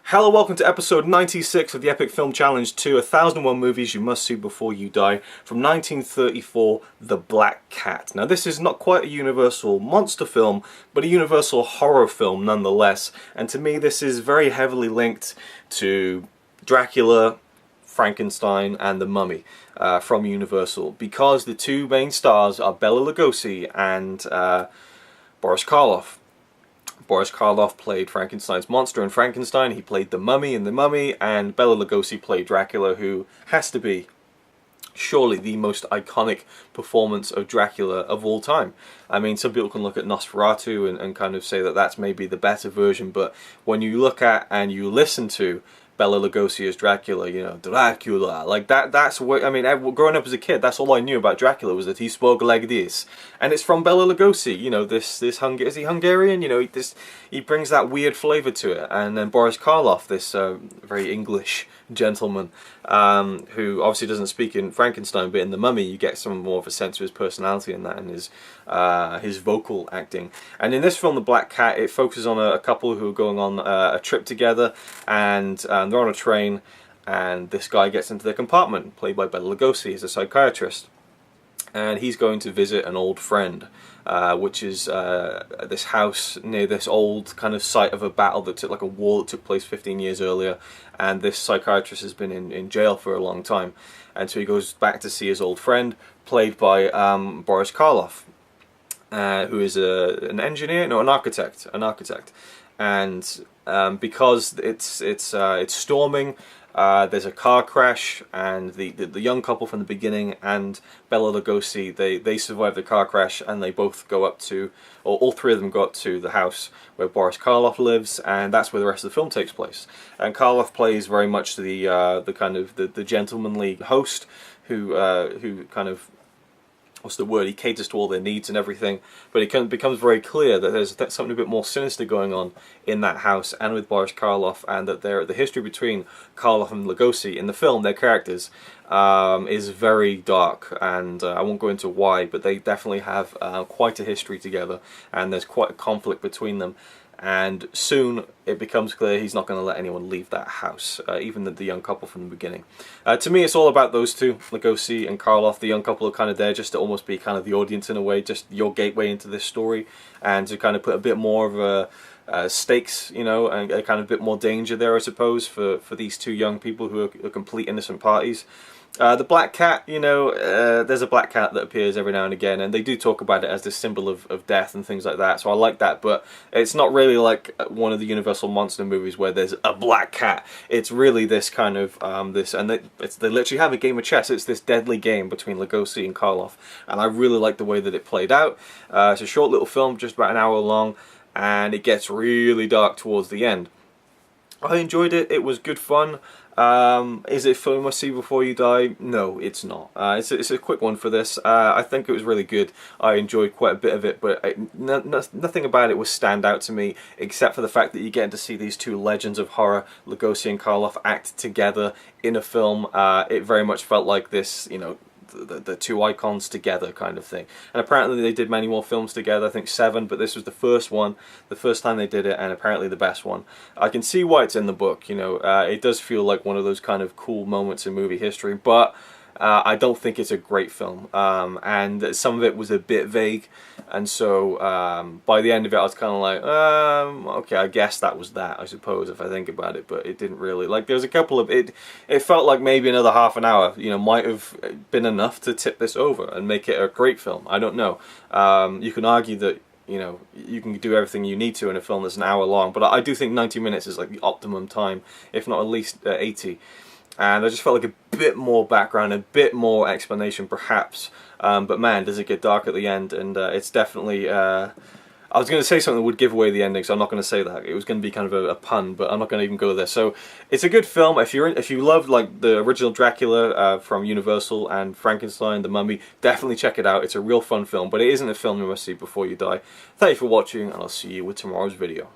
Hello, welcome to episode 96 of the Epic Film Challenge to 1001 Movies You Must See Before You Die from 1934, The Black Cat. Now this is not quite a Universal monster film, but a Universal horror film nonetheless, and to me this is very heavily linked to Dracula, Frankenstein and The Mummy from Universal, because the two main stars are Bela Lugosi and Boris Karloff. Boris Karloff played Frankenstein's monster in Frankenstein, he played the Mummy in The Mummy, and Bela Lugosi played Dracula, who has to be surely the most iconic performance of Dracula of all time. I mean, some people can look at Nosferatu and kind of say that that's maybe the better version, but when you look at and you listen to Bela Lugosi as Dracula, you know, Dracula, like that's what, I mean, growing up as a kid, that's all I knew about Dracula, was that he spoke like this. And it's from Bela Lugosi, you know, is he Hungarian? You know, he brings that weird flavour to it. And then Boris Karloff, this very English gentleman, who obviously doesn't speak in Frankenstein, but in The Mummy you get some more of a sense of his personality in that, and his vocal acting. And in this film, The Black Cat, it focuses on a couple who are going on a trip together, and they're on a train, and this guy gets into their compartment, played by Bela Lugosi. He's a psychiatrist, and he's going to visit an old friend, which is this house near this old kind of site of a battle that took, like a war that took place 15 years earlier, and this psychiatrist has been in jail for a long time, and so he goes back to see his old friend, played by Boris Karloff, who is an engineer, no, an architect, and because it's storming, there's a car crash, and the young couple from the beginning and Bela Lugosi, they survive the car crash, and they both go up to, or all three of them go up to the house where Boris Karloff lives, and that's where the rest of the film takes place. And Karloff plays very much the kind of the gentlemanly host who kind of, what's the word, he caters to all their needs and everything, but it becomes very clear that there's something a bit more sinister going on in that house and with Boris Karloff, and that the history between Karloff and Lugosi in the film, their characters, is very dark, and I won't go into why, but they definitely have quite a history together, and there's quite a conflict between them. And soon it becomes clear he's not going to let anyone leave that house, even the young couple from the beginning. To me, it's all about those two, Lugosi and Karloff. The young couple are kind of there just to almost be kind of the audience in a way, just your gateway into this story, and to kind of put a bit more of a stakes, you know, and a kind of bit more danger there, I suppose, for these two young people who are complete innocent parties. The Black Cat, you know, there's a black cat that appears every now and again, and they do talk about it as this symbol of death and things like that, so I like that, but it's not really like one of the Universal monster movies where there's a black cat. It's really this kind of, they literally have a game of chess. It's this deadly game between Lugosi and Karloff, and I really like the way that it played out. It's a short little film, just about an hour long, and it gets really dark towards the end. I enjoyed it. It was good fun. Is it a film must see before you die? No, it's not. It's a quick one for this. I think it was really good. I enjoyed quite a bit of it, but nothing about it was stand out to me, except for the fact that you get to see these two legends of horror, Lugosi and Karloff, act together in a film. It very much felt like this, you know, the two icons together kind of thing. And apparently they did many more films together, I think 7, but this was the first one, the first time they did it, and apparently the best one. I can see why it's in the book, you know, it does feel like one of those kind of cool moments in movie history, but I don't think it's a great film, and some of it was a bit vague, and so by the end of it I was kind of like, okay, I guess that was that, I suppose, if I think about it, but it didn't really, like, there was a couple of, it felt like maybe another half an hour, you know, might have been enough to tip this over and make it a great film. I don't know. You can argue that, you know, you can do everything you need to in a film that's an hour long, but I do think 90 minutes is like the optimum time, if not at least 80. And I just felt like a bit more background, a bit more explanation perhaps, but man, does it get dark at the end, and it's definitely, I was going to say something that would give away the ending, so I'm not going to say that. It was going to be kind of a pun, but I'm not going to even go there. So it's a good film. If you love like the original Dracula from Universal and Frankenstein, The Mummy, definitely check it out. It's a real fun film, but it isn't a film you must see before you die. Thank you for watching, and I'll see you with tomorrow's video.